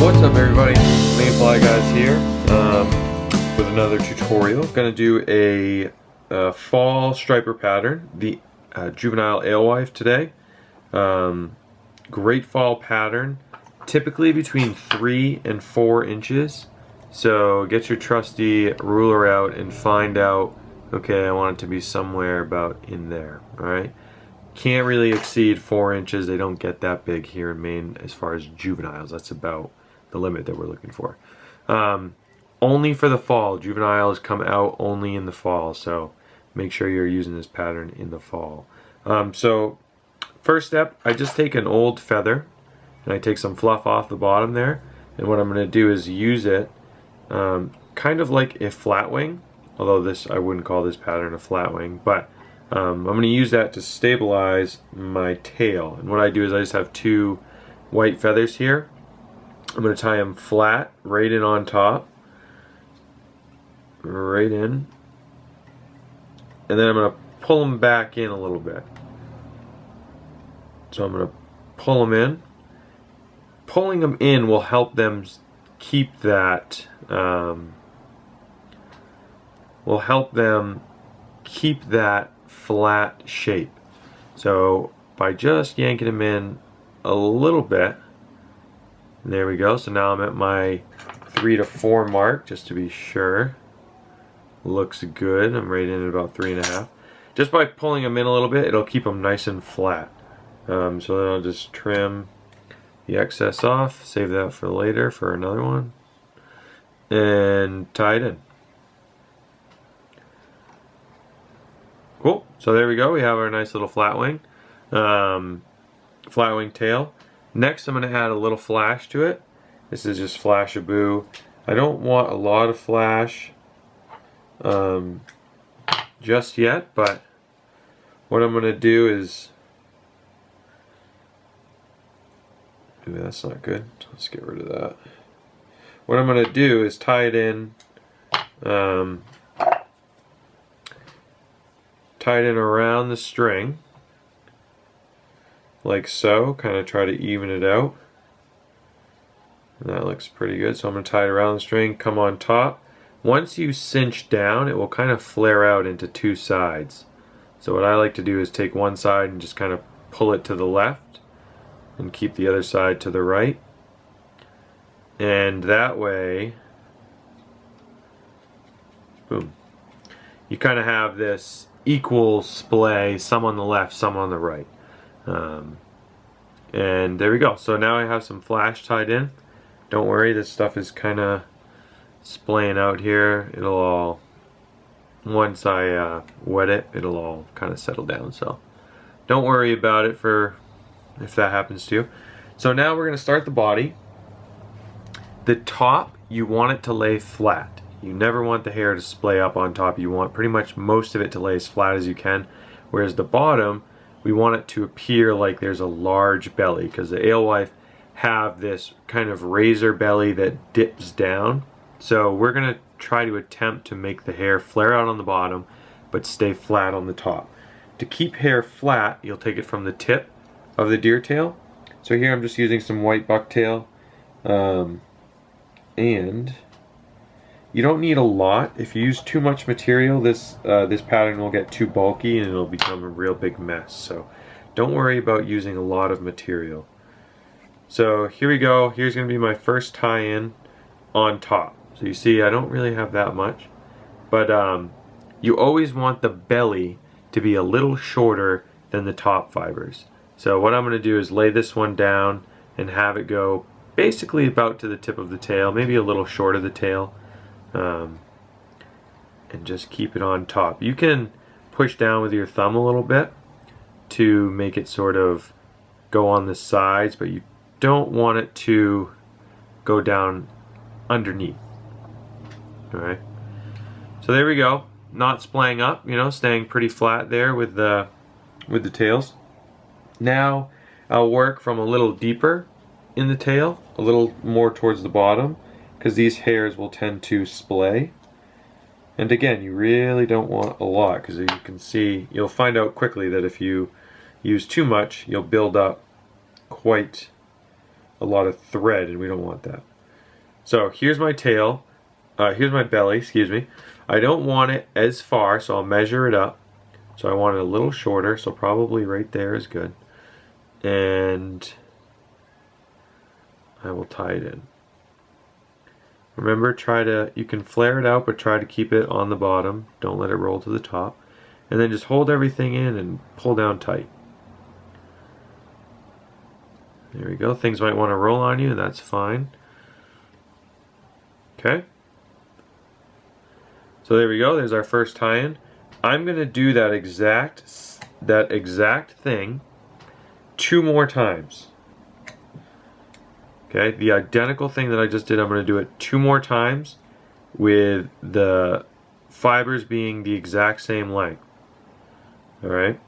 What's up everybody, Maine Fly Guys here with another tutorial. Going to do a fall striper pattern, the Juvenile Alewife today. Great fall pattern, typically between 3 and 4 inches. So get your trusty ruler out and find out, okay, I want it to be somewhere about in there, alright? Can't really exceed 4 inches. They don't get that big here in Maine as far as juveniles. That's about the limit that we're looking for. Only for the fall. Juveniles come out only in the fall, so make sure you're using this pattern in the fall. So first step, I just take an old feather and I take some fluff off the bottom there, and what I'm going to do is use it kind of like a flat wing, although this I wouldn't call this pattern a flat wing, but I'm going to use that to stabilize my tail. And what I do is I just have 2 white feathers here. I'm going to tie them flat, right in on top, right in, and then I'm going to pull them back in a little bit. So I'm going to pull them in. Pulling them in will help them keep that, flat shape. So by just yanking them in a little bit, there we go. So now I'm at my 3 to 4 mark, just to be sure. Looks good. I'm right in at about 3.5. Just by pulling them in a little bit, it'll keep them nice and flat. So then I'll just trim the excess off, save that for later for another one, and tie it in. Cool. So there we go. We have our nice little flat wing tail. Next, I'm going to add a little flash to it. This is just Flash-a-boo. I don't want a lot of flash just yet, but what I'm going to do is, maybe that's not good. Let's get rid of that. What I'm going to do is tie it in, around the string, like so. Kind of try to even it out. And that looks pretty good. So I'm going to tie it around the string, come on top. Once you cinch down, it will kind of flare out into 2 sides. So what I like to do is take one side and just kind of pull it to the left and keep the other side to the right. And that way, boom, you kind of have this equal splay, some on the left, some on the right. And there we go. So now I have some flash tied in. Don't worry, this stuff is kind of splaying out here. It'll all, once I wet it, it'll all kind of settle down. So don't worry about it for if that happens to you. So now we're going to start the body. The top, you want it to lay flat. You never want the hair to splay up on top. You want pretty much most of it to lay as flat as you can. Whereas the bottom, we want it to appear like there's a large belly, because the Alewife have this kind of razor belly that dips down. So we're going to try to attempt to make the hair flare out on the bottom but stay flat on the top. To keep hair flat, you'll take it from the tip of the deer tail. So here I'm just using some white bucktail, and you don't need a lot. If you use too much material, this pattern will get too bulky and it'll become a real big mess. So don't worry about using a lot of material. So here we go. Here's going to be my first tie-in on top. So you see I don't really have that much, but you always want the belly to be a little shorter than the top fibers. So what I'm going to do is lay this one down and have it go basically about to the tip of the tail, maybe a little short of the tail, and just keep it on top. You can push down with your thumb a little bit to make it sort of go on the sides, but you don't want it to go down underneath. Alright, so there we go. Not splaying up, you know, staying pretty flat there with the tails. Now I'll work from a little deeper in the tail, a little more towards the bottom, because these hairs will tend to splay. And again, you really don't want a lot, because you can see, you'll find out quickly that if you use too much, you'll build up quite a lot of thread, and we don't want that. So here's my tail, here's my belly, excuse me. I don't want it as far, so I'll measure it up. So I want it a little shorter, so probably right there is good. And I will tie it in. Remember, you can flare it out, but try to keep it on the bottom. Don't let it roll to the top. And then just hold everything in and pull down tight. There we go. Things might want to roll on you, and that's fine. Okay. So there we go. There's our first tie-in. I'm going to do that exact thing 2 more times. Okay, the identical thing that I just did, I'm going to do it 2 more times with the fibers being the exact same length. Alright,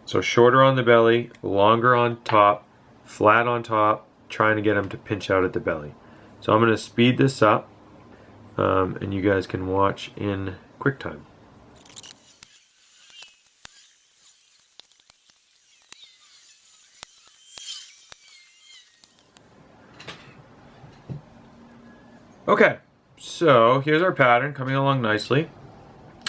so shorter on the belly, longer on top, flat on top, trying to get them to pinch out at the belly. So I'm going to speed this up, and you guys can watch in QuickTime. Okay, so here's our pattern coming along nicely.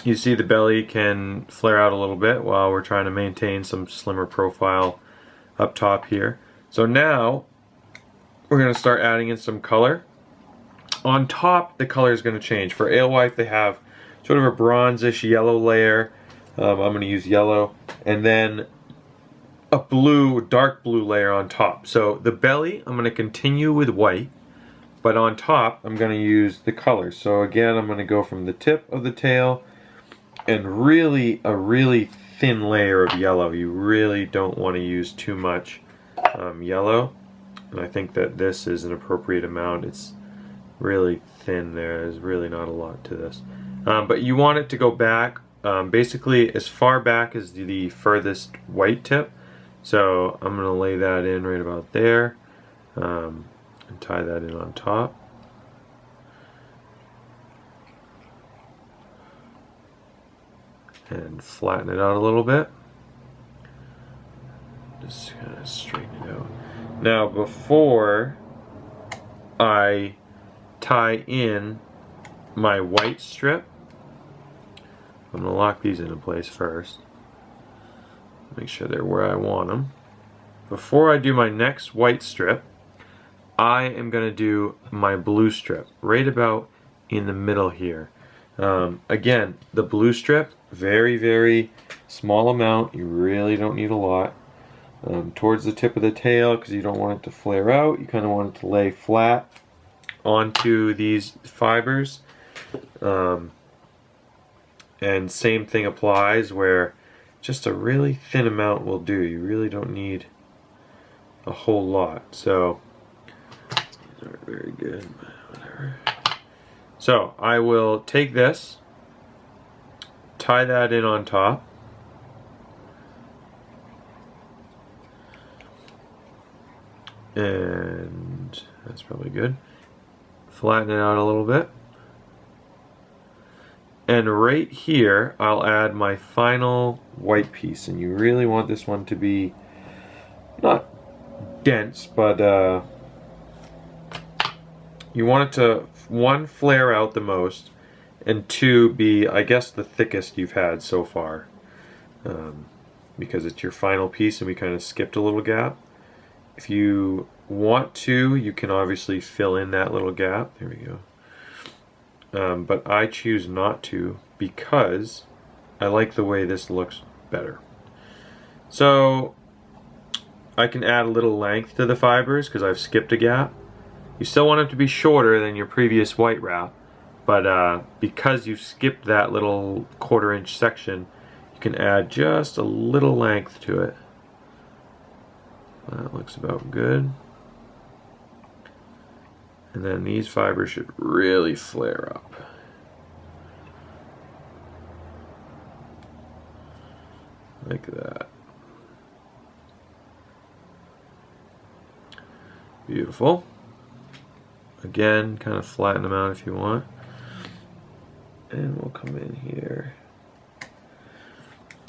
You see the belly can flare out a little bit while we're trying to maintain some slimmer profile up top here. So now we're going to start adding in some color. On top, the color is going to change. For Alewife, they have sort of a bronzish yellow layer. I'm going to use yellow, and then a blue, dark blue layer on top. So the belly, I'm going to continue with white, but on top, I'm going to use the color. So again, I'm going to go from the tip of the tail and a really thin layer of yellow. You really don't want to use too much yellow, and I think that this is an appropriate amount. It's really thin there. There's really not a lot to this, but you want it to go back basically as far back as the furthest white tip. So I'm going to lay that in right about there, and tie that in on top. And flatten it out a little bit. Just kind of straighten it out. Now, before I tie in my white strip, I'm going to lock these into place first. Make sure they're where I want them. Before I do my next white strip, I am going to do my blue strip right about in the middle here. Again, the blue strip, very small amount. You really don't need a lot. Towards the tip of the tail, because you don't want it to flare out. You kind of want it to lay flat onto these fibers. And same thing applies, where just a really thin amount will do. You really don't need a whole lot. So these aren't very good, but whatever. So I will take this, tie that in on top, and that's probably good. Flatten it out a little bit. And right here, I'll add my final white piece. And you really want this one to be not dense, but you want it to, 1, flare out the most, and 2, be, I guess, the thickest you've had so far. Because it's your final piece and we kind of skipped a little gap. If you want to, you can obviously fill in that little gap. There we go. But I choose not to because I like the way this looks better. So I can add a little length to the fibers because I've skipped a gap. You still want it to be shorter than your previous white wrap, but because you skipped that little 1/4 inch section, you can add just a little length to it. That looks about good. And then these fibers should really flare up. Like that. Beautiful. Again, kind of flatten them out if you want. And we'll come in here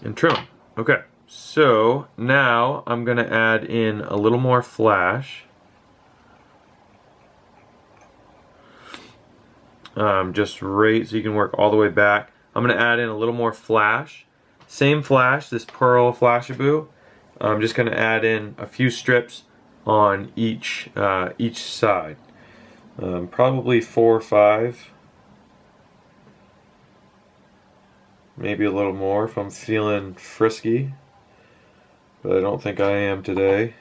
and trim them. Okay, so now I'm going to add in a little more flash. just right so you can work all the way back. I'm going to add in a little more flash. Same flash, this pearl flashaboo. I'm just going to add in a few strips on each side. Probably 4 or 5. Maybe a little more if I'm feeling frisky. But I don't think I am today.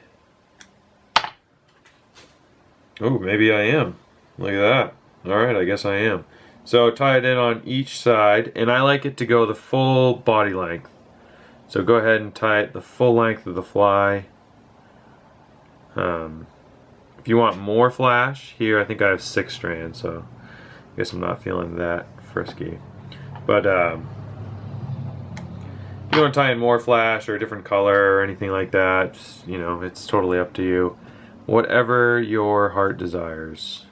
Oh, maybe I am. Look at that. Alright, I guess I am. So tie it in on each side, and I like it to go the full body length. So go ahead and tie it the full length of the fly. If you want more flash, here I think I have 6 strands, so I guess I'm not feeling that frisky. But if you want to tie in more flash or a different color or anything like that, just, you know, it's totally up to you. Whatever your heart desires.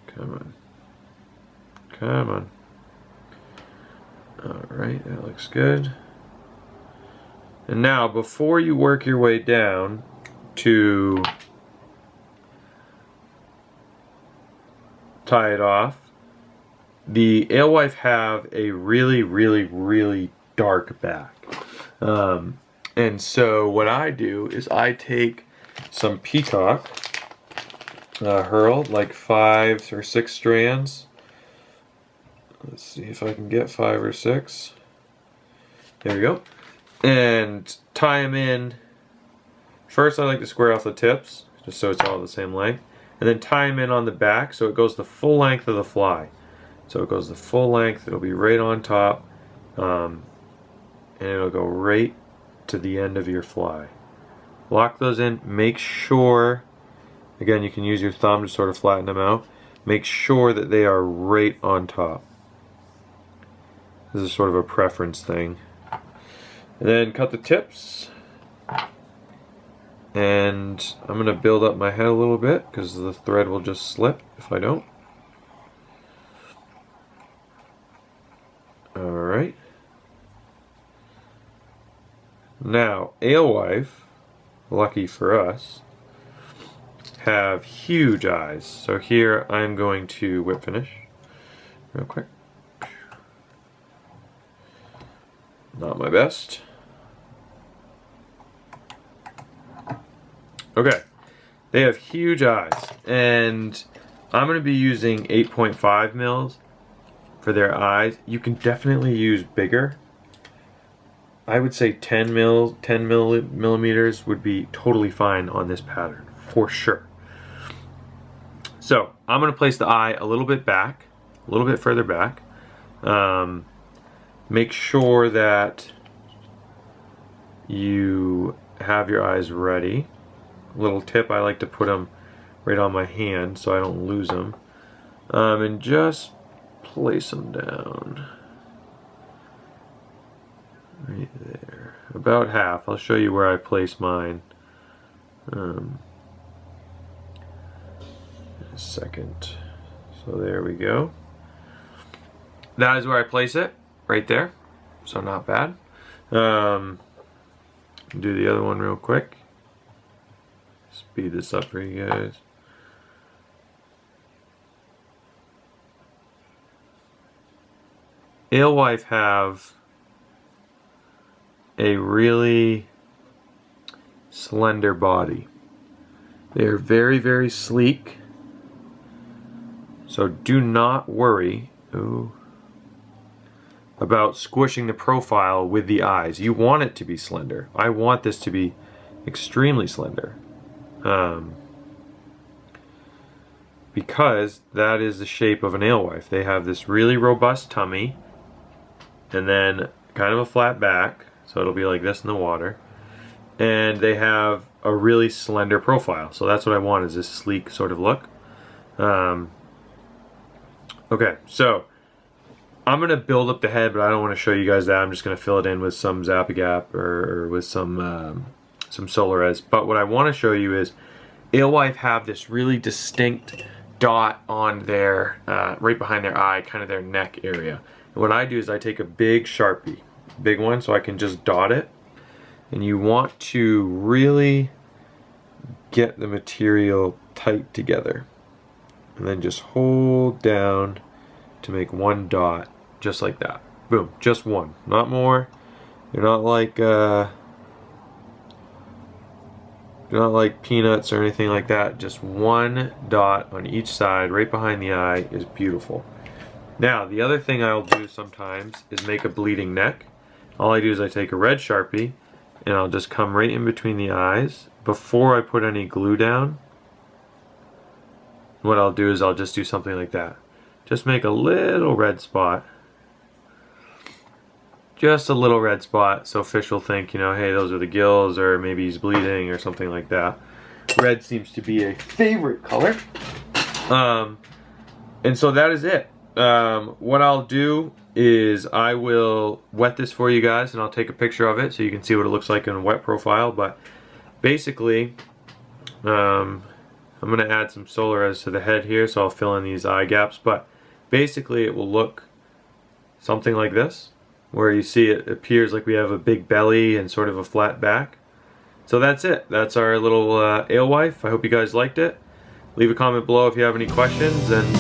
Come on. Come on. Alright, that looks good. And now, before you work your way down to tie it off, the Alewife have a really, really, really dark back. And so what I do is I take some peacock, hurl, like 5 or 6 strands. Let's see if I can get 5 or 6. There we go. And tie them in. First I like to square off the tips, just so it's all the same length. And then tie them in on the back so it goes the full length of the fly. So it goes the full length, it'll be right on top. And it'll go right to the end of your fly. Lock those in. Make sure, again, you can use your thumb to sort of flatten them out. Make sure that they are right on top. This is sort of a preference thing. And then cut the tips. And I'm going to build up my head a little bit because the thread will just slip if I don't. Alright. Now, Alewife, lucky for us, have huge eyes. So here I'm going to whip finish real quick. Not my best. Okay, they have huge eyes, and I'm going to be using 8.5 mils for their eyes. You can definitely use bigger. I would say 10 millimeters would be totally fine on this pattern, for sure. So I'm going to place the eye a little bit back, a little bit further back. Make sure that you have your eyes ready. Little tip, I like to put them right on my hand so I don't lose them. And just place them down. Right there. About half. I'll show you where I place mine. A second. So there we go. That is where I place it. Right there. So not bad. Do the other one real quick. Speed this up for you guys. Alewife have a really slender body. They're very, very sleek. So do not worry about squishing the profile with the eyes. You want it to be slender. I want this to be extremely slender. Because that is the shape of an alewife. They have this really robust tummy and then kind of a flat back, so it'll be like this in the water, and they have a really slender profile. So that's what I want, is this sleek sort of look. Okay, so I'm going to build up the head, but I don't want to show you guys that. I'm just going to fill it in with some Zap-A-Gap or with some Solarez. But what I want to show you is Alewife have this really distinct dot on their, right behind their eye, kind of their neck area. And what I do is I take a big Sharpie, big one, so I can just dot it. And you want to really get the material tight together. and then just hold down to make one dot, just like that. Boom, just one, not more. You're not like peanuts or anything like that. Just one dot on each side, right behind the eye, is beautiful. Now, the other thing I'll do sometimes is make a bleeding neck. All I do is I take a red Sharpie and I'll just come right in between the eyes before I put any glue down. What I'll do is I'll just do something like that. Just make a little red spot. Just a little red spot so fish will think, you know, hey, those are the gills, or maybe he's bleeding or something like that. Red seems to be a favorite color. And so that is it. What I'll do is I will wet this for you guys, and I'll take a picture of it so you can see what it looks like in a wet profile. But basically, I'm going to add some Solares to the head here, so I'll fill in these eye gaps. But basically it will look something like this, where you see it appears like we have a big belly and sort of a flat back. So that's it. That's our little alewife. I hope you guys liked it. Leave a comment below if you have any questions, and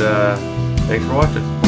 thanks for watching.